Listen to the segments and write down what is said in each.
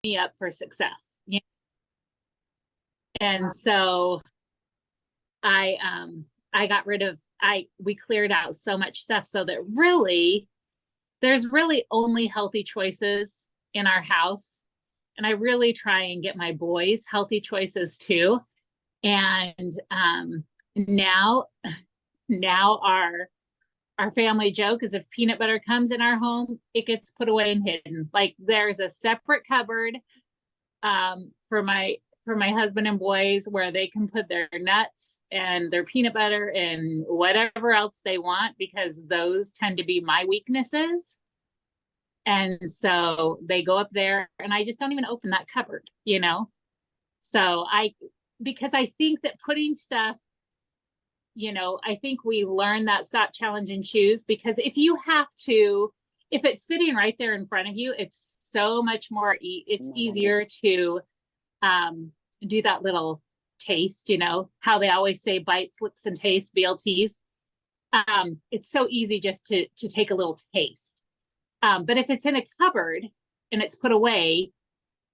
me up for success. And so I got rid of, we cleared out so much stuff so that really there's really only healthy choices in our house. And I really try and get my boys healthy choices too. And now our family joke is if peanut butter comes in our home, it gets put away and hidden. Like there's a separate cupboard for my husband and boys where they can put their nuts and their peanut butter and whatever else they want, because those tend to be my weaknesses. And so they go up there and I just don't even open that cupboard, So because I think that putting stuff, I think we learn that stop, challenge, and choose, because if it's sitting right there in front of you, it's so much more, it's easier to do that little taste, how they always say bites, licks, and taste, BLTs. It's so easy just to take a little taste. But if it's in a cupboard and it's put away,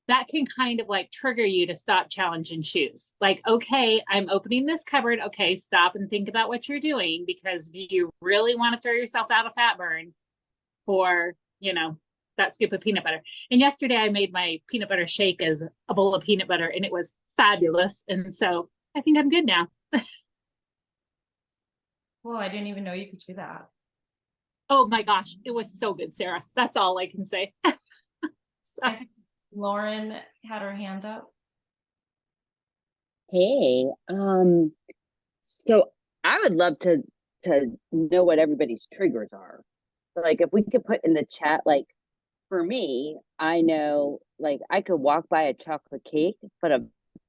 that can kind of like trigger you to stop, challenge, and choose. Like, okay, I'm opening this cupboard. Okay, stop and think about what you're doing, because do you really want to throw yourself out of fat burn for, that scoop of peanut butter? And yesterday I made my peanut butter shake as a bowl of peanut butter and it was fabulous. And so I think I'm good now. Well, I didn't even know you could do that. Oh my gosh, it was so good, Sarah. That's all I can say. So. Lauren had her hand up. Hey, so I would love to know what everybody's triggers are. Like if we could put in the chat, like for me, I know like I could walk by a chocolate cake, but a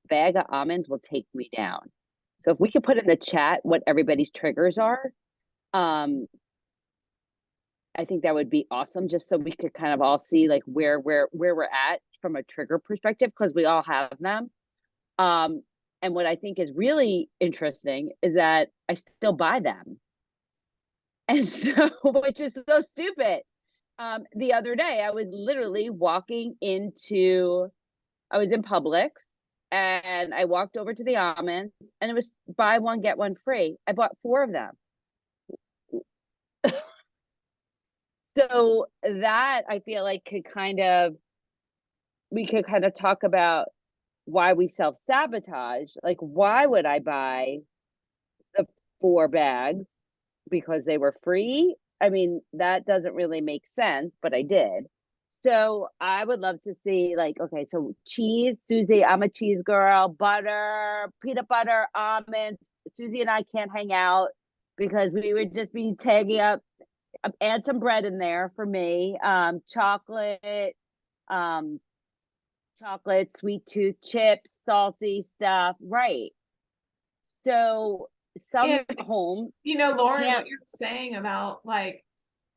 bag of almonds will take me down. So if we could put in the chat what everybody's triggers are, I think that would be awesome, just so we could kind of all see like where we're at from a trigger perspective, because we all have them. And what I think is really interesting is that I still buy them. And so, which is so stupid. The other day I was literally walking I was in Publix and I walked over to the almonds and it was buy one, get one free. I bought 4 of them. So that I feel like we could kind of talk about why we self-sabotage. Like, why would I buy the 4 bags? Because they were free? I mean, that doesn't really make sense, but I did. So I would love to see like, okay, so cheese, Susie, I'm a cheese girl, butter, peanut butter, almonds. Susie and I can't hang out because we would just be tagging up, add some bread in there for me, chocolate, sweet tooth chips, salty stuff. Right. So some home, Lauren, what you're saying about like,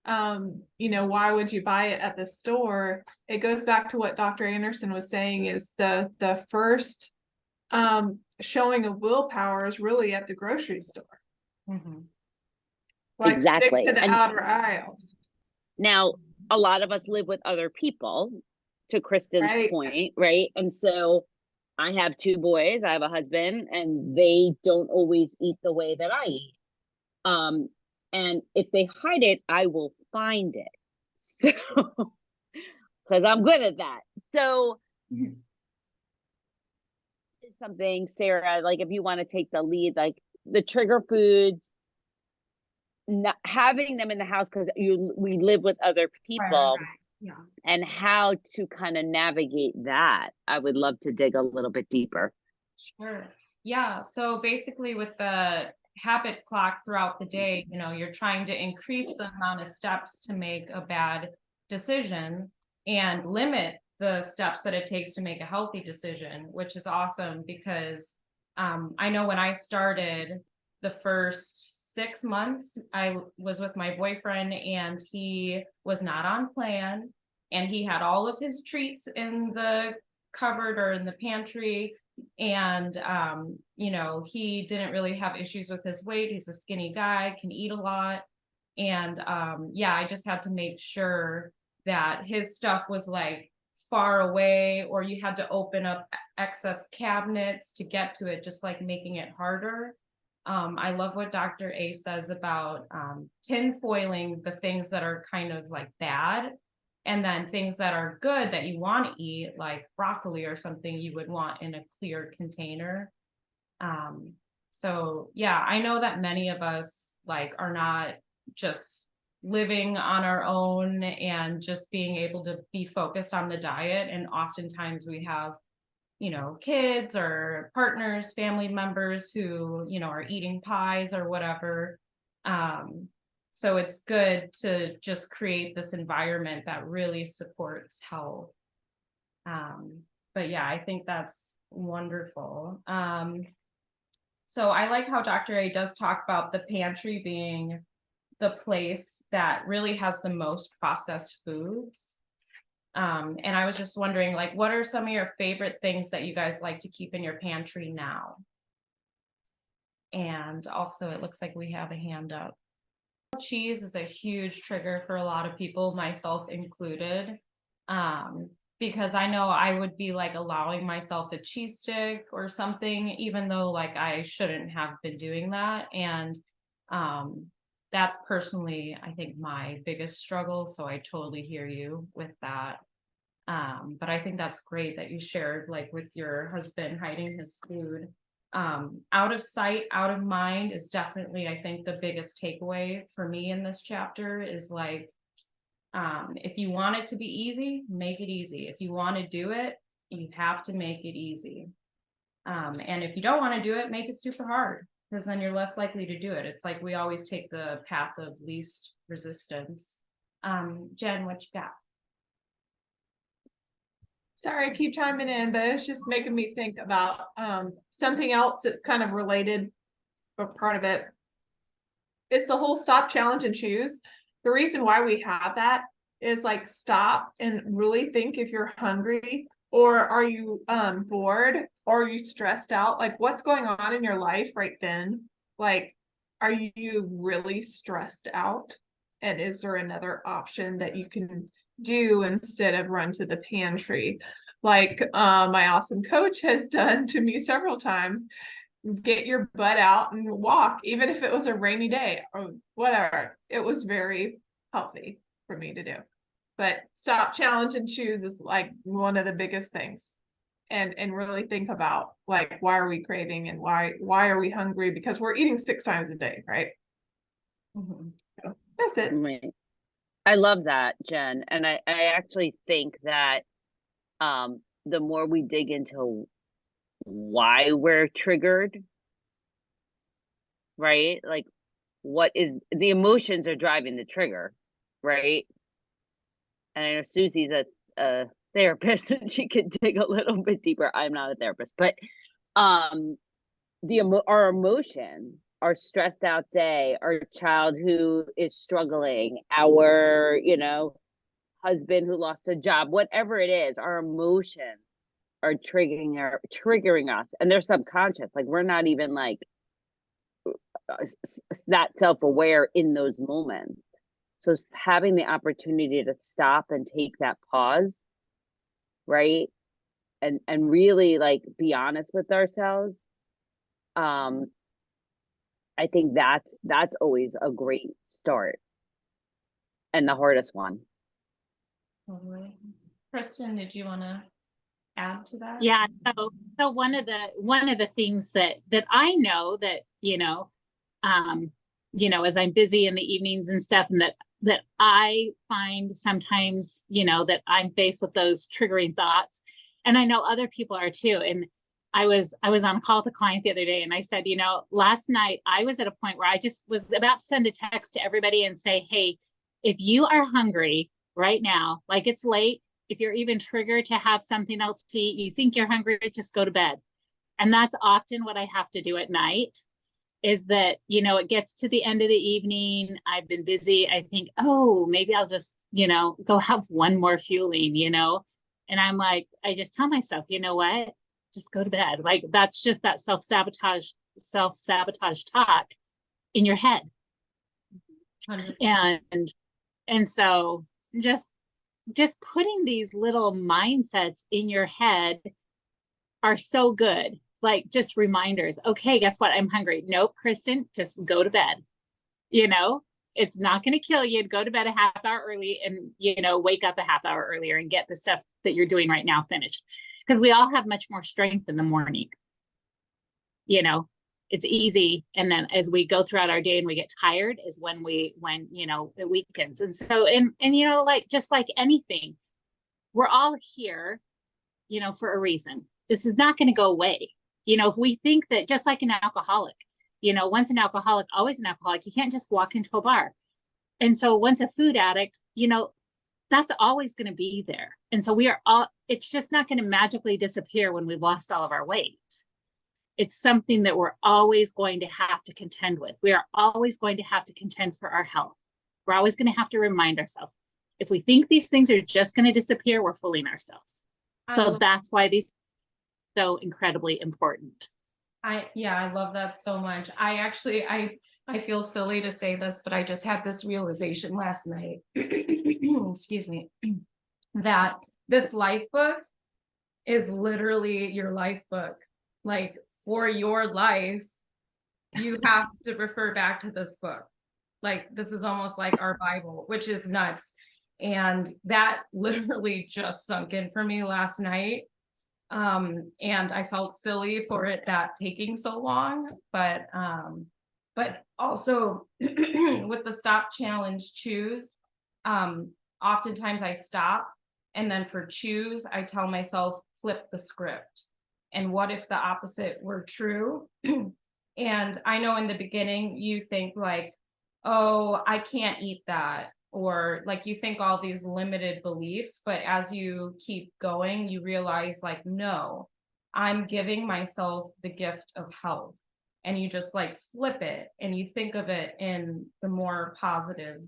why would you buy it at the store? It goes back to what Dr. Anderson was saying, is the first showing of willpower is really at the grocery store. Mm-hmm. Like exactly. Stick to the outer aisles. Now, a lot of us live with other people, to Kristen's point, right? And so I have 2 boys, I have a husband, and they don't always eat the way that I eat. And if they hide it, I will find it. So, because I'm good at that. So, it's something, Sarah, like if you want to take the lead, like the trigger foods, not having them in the house because we live with other people. Right. Yeah. And how to kind of navigate that. I would love to dig a little bit deeper. Sure. Yeah. So basically with the habit clock throughout the day, you're trying to increase the amount of steps to make a bad decision and limit the steps that it takes to make a healthy decision, which is awesome because I know when I started the first 6 months, I was with my boyfriend and he was not on plan and he had all of his treats in the cupboard or in the pantry. And, he didn't really have issues with his weight. He's a skinny guy, can eat a lot. And, I just had to make sure that his stuff was like far away, or you had to open up excess cabinets to get to it, just like making it harder. I love what Dr. A says about tin foiling the things that are kind of like bad, and then things that are good that you want to eat, like broccoli or something, you would want in a clear container. So yeah, I know that many of us like are not just living on our own and just being able to be focused on the diet. And oftentimes we have, you know, kids or partners, family members who, you know, are eating pies or whatever. So it's good to just create this environment that really supports health. But yeah, I think that's wonderful. So I like how Dr. A does talk about the pantry being the place that really has the most processed foods. And I was just wondering, like, what are some of your favorite things that you guys like to keep in your pantry now? And also, it looks like we have a hand up. Cheese is a huge trigger for a lot of people, myself included. Because I know I would be like allowing myself a cheese stick or something, even though like I shouldn't have been doing that. And that's personally, I think, my biggest struggle. So I totally hear you with that. But I think that's great that you shared, like, with your husband hiding his food. Out of sight, out of mind is definitely, I think, the biggest takeaway for me in this chapter is like, if you want it to be easy, make it easy. If you want to do it, you have to make it easy. And if you don't want to do it, make it super hard, because then you're less likely to do it. It's like we always take the path of least resistance. Jen, what you got? Sorry, I keep chiming in, but it's just making me think about something else that's kind of related, but part of it. It's the whole stop, challenge, and choose. The reason why we have that is like stop and really think if you're hungry, or are you bored, or are you stressed out? Like, what's going on in your life right then? Like, are you really stressed out? And is there another option that you can do instead of run to the pantry? Like my awesome coach has done to me several times. Get your butt out and walk, even if it was a rainy day or whatever. It was very healthy for me to do. But stop, challenge, and choose is like one of the biggest things. And really think about, like, why are we craving, and why are we hungry? Because we're eating 6 times a day, right? So that's it. Right. I love that, Jen. And I actually think that the more we dig into why we're triggered, right? Like, what is the emotions are driving the trigger, right? And I know Susie's a therapist and she could dig a little bit deeper. I'm not a therapist, but our emotion, our stressed out day, our child who is struggling, our, you know, husband who lost a job, whatever it is, our emotions are triggering us, and they're subconscious. Like, we're not even like that self-aware in those moments. So having the opportunity to stop and take that pause, right, and really like be honest with ourselves, I think that's always a great start, and the hardest one. Kristen, did you want to add to that? Yeah. So one of the things that I know that, as I'm busy in the evenings and stuff, and that I find sometimes, that I'm faced with those triggering thoughts, and I know other people are too. And I was on a call with a client the other day, and I said, last night I was at a point where I just was about to send a text to everybody and say, hey, if you are hungry right now, like it's late, if you're even triggered to have something else to eat, you think you're hungry, just go to bed. And that's often what I have to do at night, is that, it gets to the end of the evening, I've been busy, I think, oh, maybe I'll just, go have one more fueling, and I'm like, I just tell myself, you know what, just go to bed. Like, that's just that self-sabotage talk in your head. 100%. And so just just putting these little mindsets in your head are so good. Like just reminders. Okay, guess what? I'm hungry. Nope, Kristen, just go to bed. You know, it's not going to kill you to go to bed a half hour early and, you know, wake up a half hour earlier and get the stuff that you're doing right now finished. Because we all have much more strength in the morning. You know, it's easy. And then as we go throughout our day and we get tired is when you know, it weakens. And so, and, you know, like, just like anything, we're all here, you know, for a reason. This is not going to go away. You know, if we think that, just like an alcoholic, you know, once an alcoholic, always an alcoholic, you can't just walk into a bar. And so once a food addict, you know, that's always going to be there. And so we are all, it's just not going to magically disappear when we've lost all of our weight. It's something that we're always going to have to contend with. We are always going to have to contend for our health. We're always going to have to remind ourselves. If we think these things are just going to disappear, we're fooling ourselves. So that's why these are so incredibly important. I love that so much. I feel silly to say this, but I just had this realization last night. Excuse me. That this life book is literally your life book. Like, for your life, you have to refer back to this book. Like, this is almost like our Bible, which is nuts. And that literally just sunk in for me last night. And I felt silly for it that taking so long, but also with the stop challenge choose, oftentimes I stop, and then for choose, I tell myself, flip the script. And what if the opposite were true? And I know in the beginning you think like, oh, I can't eat that. Or like you think all these limited beliefs, but as you keep going, you realize like, no, I'm giving myself the gift of health. And you just like flip it and you think of it in the more positive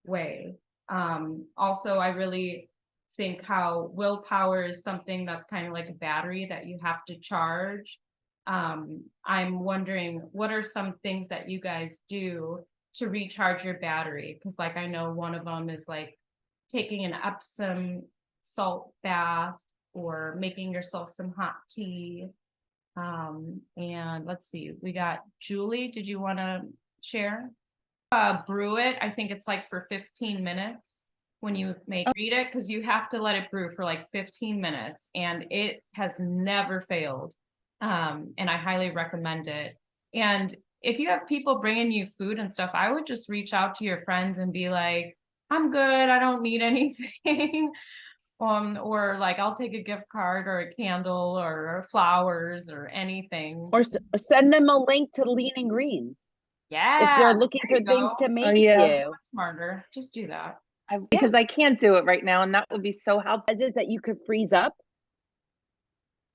way. Also, I really think how willpower is something that's kind of like a battery that you have to charge. I'm wondering, what are some things that you guys do to recharge your battery? Because like I know one of them is like taking an Epsom salt bath or making yourself some hot tea. And let's see, we got Julie. Did you want to share? Brew it. I think it's like for 15 minutes when you read it, because you have to let it brew for like 15 minutes, and it has never failed. And I highly recommend it. And if you have people bringing you food and stuff, I would just reach out to your friends and be like, I'm good, I don't need anything. Or like, I'll take a gift card or a candle or flowers or anything. Or send them a link to Lean & Greens. Yeah. If they're looking for things to make you. That's smarter. Just do that. Because I can't do it right now, and that would be so helpful. Is that you could freeze up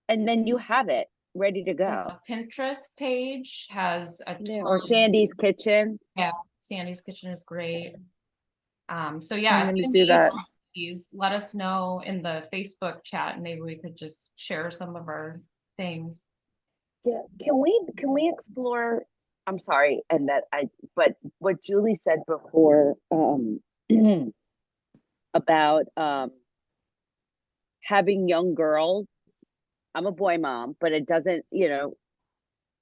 and then you have it ready to go. The Pinterest page has a or Sandy's Kitchen. Yeah, Sandy's Kitchen is great. So yeah, I'm gonna do that. Please let us know in the Facebook chat. Maybe we could just share some of our things. Yeah, can we explore? I'm sorry, and but what Julie said before about having young girls. I'm a boy mom, but it doesn't, you know,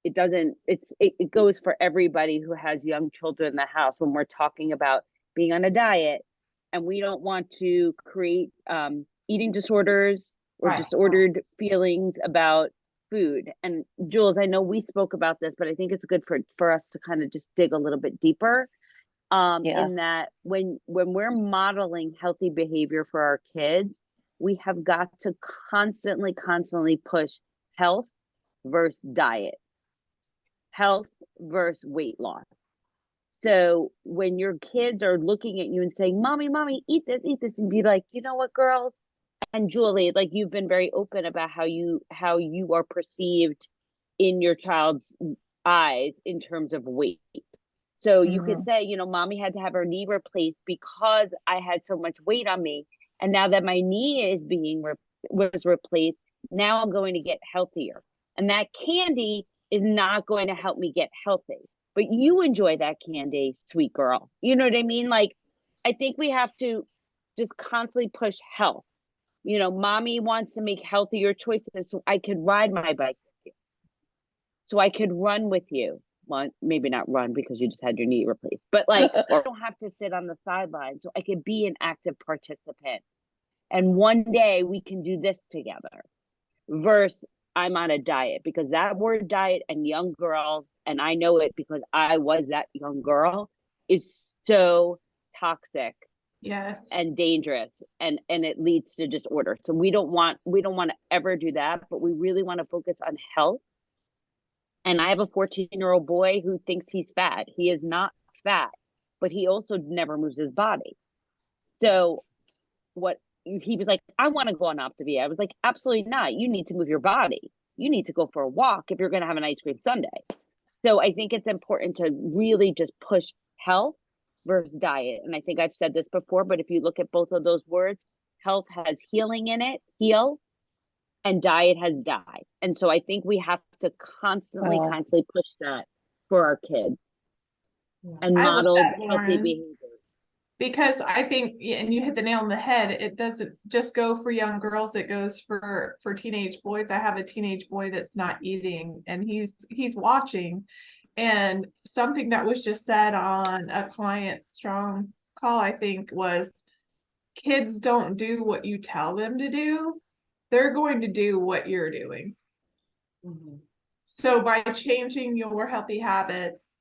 it goes for everybody who has young children in the house when we're talking about being on a diet, and we don't want to create eating disorders or disordered feelings about food. And Jules, I know we spoke about this, but I think it's good for us to kind of just dig a little bit deeper in that when we're modeling healthy behavior for our kids, we have got to constantly push health versus diet, health versus weight loss. So when your kids are looking at you and saying, mommy, eat this, and be like, you know what, girls? And Julie, like, you've been very open about how you are perceived in your child's eyes in terms of weight. So you could say, you know, mommy had to have her knee replaced because I had so much weight on me. And now that my knee is was replaced, now I'm going to get healthier. And that candy is not going to help me get healthy. But you enjoy that candy, sweet girl. You know what I mean? Like, I think we have to just constantly push health. You know, mommy wants to make healthier choices so I could ride my bike with you. So I could run with you. Well, maybe not run because you just had your knee replaced, but like, or I don't have to sit on the sideline. So I could be an active participant. And one day we can do this together versus I'm on a diet, because that word diet and young girls, and I know it because I was that young girl, is so toxic Yes. and dangerous, and it leads to disorder. So we don't want to ever do that, but we really want to focus on health. And I have a 14-year-old boy who thinks he's fat. He is not fat, but he also never moves his body. So what he was like, I want to go on Optavia. I was like, absolutely not. You need to move your body. You need to go for a walk if you're going to have an ice cream sundae. So I think it's important to really just push health versus diet. And I think I've said this before, but if you look at both of those words, health has healing in it, heal, and diet has die. And so I think we have to constantly push that for our kids and I love model that, healthy Lauren. behavior. Because I think, and you hit the nail on the head, it doesn't just go for young girls, it goes for teenage boys. I have a teenage boy that's not eating, and he's watching. And something that was just said on a client strong call, I think, was kids don't do what you tell them to do. They're going to do what you're doing. So by changing your healthy habits,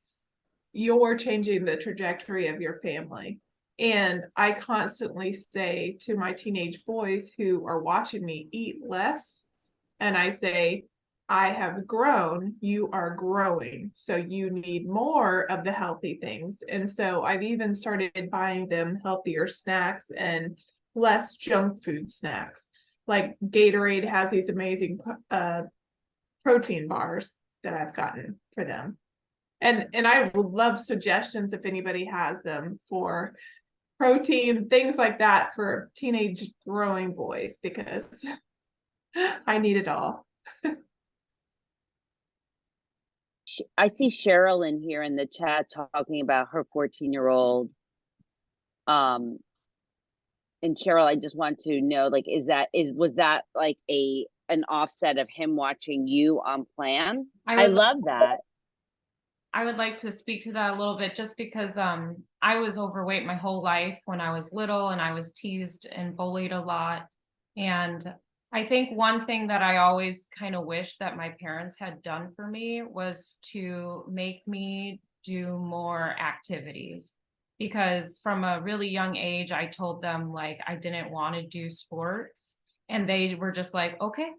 you're changing the trajectory of your family. And I constantly say to my teenage boys who are watching me eat less, and I say, I have grown, you are growing. So you need more of the healthy things. And so I've even started buying them healthier snacks and less junk food snacks. Like Gatorade has these amazing protein bars that I've gotten for them. And I would love suggestions if anybody has them for protein, things like that for teenage growing boys, because I need it all. I see Cheryl in here in the chat talking about her 14-year-old. And Cheryl, I just want to know, like, was that like an offset of him watching you on plan? I love that. I would like to speak to that a little bit, just because I was overweight my whole life when I was little, and I was teased and bullied a lot. And I think one thing that I always kind of wish that my parents had done for me was to make me do more activities. Because from a really young age, I told them like I didn't want to do sports, and they were just like, okay.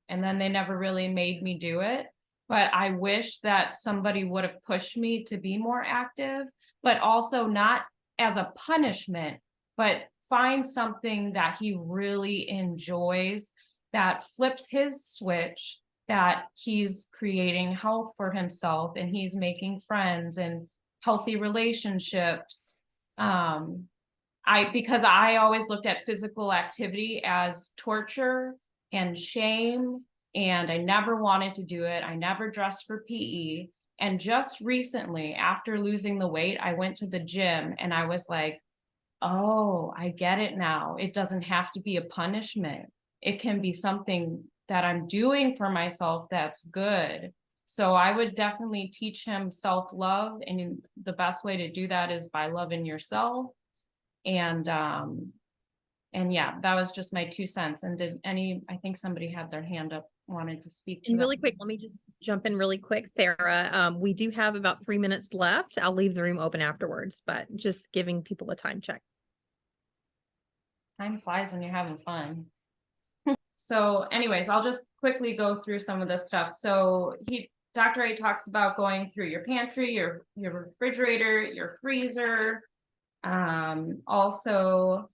And then they never really made me do it. But I wish that somebody would have pushed me to be more active, but also not as a punishment, but find something that he really enjoys, that flips his switch, that he's creating health for himself and he's making friends and healthy relationships. Because I always looked at physical activity as torture and shame, and I never wanted to do it. I never dressed for PE. And just recently, after losing the weight, I went to the gym and I was like, oh, I get it now. It doesn't have to be a punishment. It can be something that I'm doing for myself that's good. So I would definitely teach him self-love. And the best way to do that is by loving yourself. And yeah, that was just my 2 cents. And I think somebody had their hand up, wanted to speak to And that. really quick, let me just jump in really quick, Sarah. We do have about 3 minutes left. I'll leave the room open afterwards, but just giving people a time check. Time flies when you're having fun. So anyways, I'll just quickly go through some of this stuff. So Dr. A talks about going through your pantry, your refrigerator, your freezer. Also,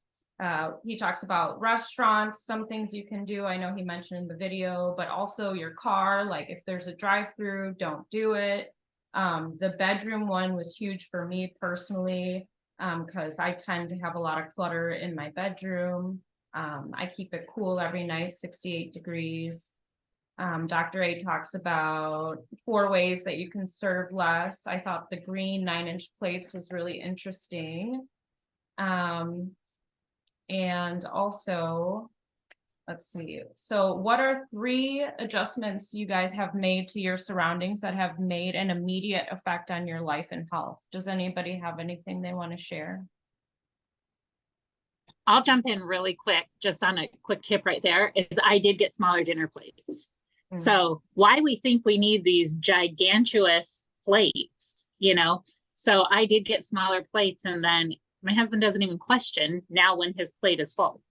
he talks about restaurants, some things you can do. I know he mentioned in the video, but also your car, like if there's a drive-through, don't do it. The bedroom one was huge for me personally, because I tend to have a lot of clutter in my bedroom. I keep it cool every night, 68 degrees. Dr. A talks about 4 ways that you can serve less. I thought the green 9-inch plates was really interesting. And And also, let's see. So what are 3 adjustments you guys have made to your surroundings that have made an immediate effect on your life and health? Does anybody have anything they want to share? I'll jump in really quick, just on a quick tip right there, is I did get smaller dinner plates. Mm. So why we think we need these gigantuous plates, you know? So I did get smaller plates, and then my husband doesn't even question now when his plate is full,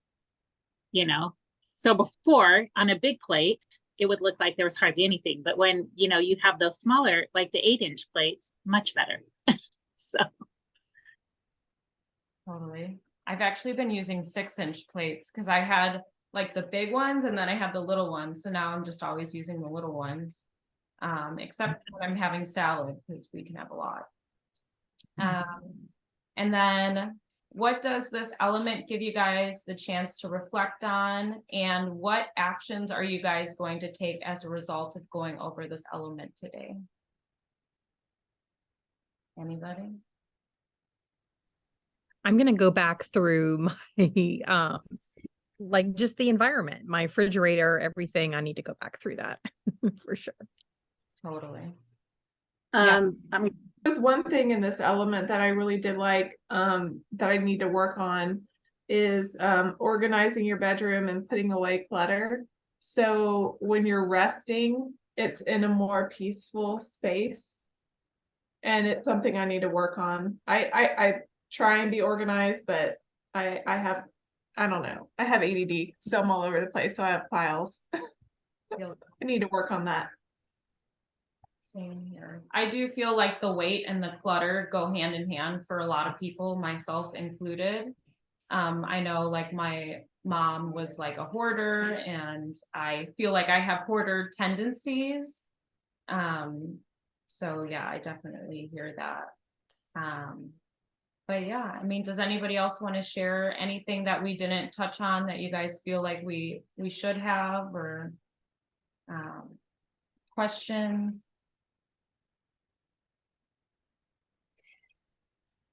you know? So before, on a big plate, it would look like there was hardly anything. But when, you know, you have those smaller, like the 8-inch plates, much better. So Totally. I've actually been using 6-inch plates because I had like the big ones and then I have the little ones. So now I'm just always using the little ones. Except when I'm having salad, because we can have a lot. And then what does this element give you guys the chance to reflect on? And what actions are you guys going to take as a result of going over this element today? Anybody? I'm gonna go back through my like just the environment, my refrigerator, everything. I need to go back through that for sure. Totally. There's one thing in this element that I really did like, that I need to work on is organizing your bedroom and putting away clutter. So when you're resting, it's in a more peaceful space. And it's something I need to work on. I try and be organized, but I don't know. I have ADD, so I'm all over the place. So I have piles. I need to work on that. Same here. I do feel like the weight and the clutter go hand in hand for a lot of people, myself included. I know like my mom was like a hoarder, and I feel like I have hoarder tendencies. So yeah, I definitely hear that. But yeah, I mean, does anybody else want to share anything that we didn't touch on that you guys feel like we should have, or questions?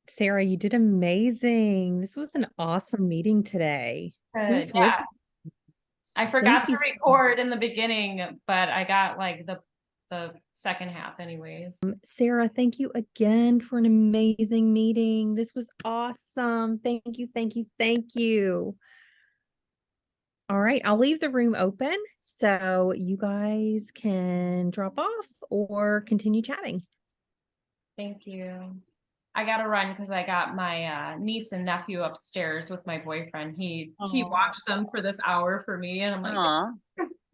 Sarah, you did amazing. This was an awesome meeting today. Who's with Yeah. you? I forgot Thank to you record in the beginning, but I got like the second half anyways. Sarah, thank you again for an amazing meeting. This was awesome. Thank you, thank you, thank you. All right, I'll leave the room open so you guys can drop off or continue chatting. Thank you. I gotta run because I got my niece and nephew upstairs with my boyfriend. He watched them for this hour for me, and I'm like, Aw.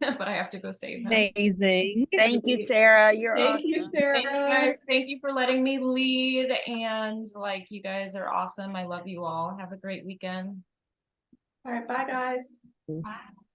but I have to go save him. Amazing. Thank you, Sarah. You're Thank you, awesome. Sarah. Thank you guys. Thank you for letting me lead. And like, you guys are awesome. I love you all. Have a great weekend. All right, bye guys. Bye.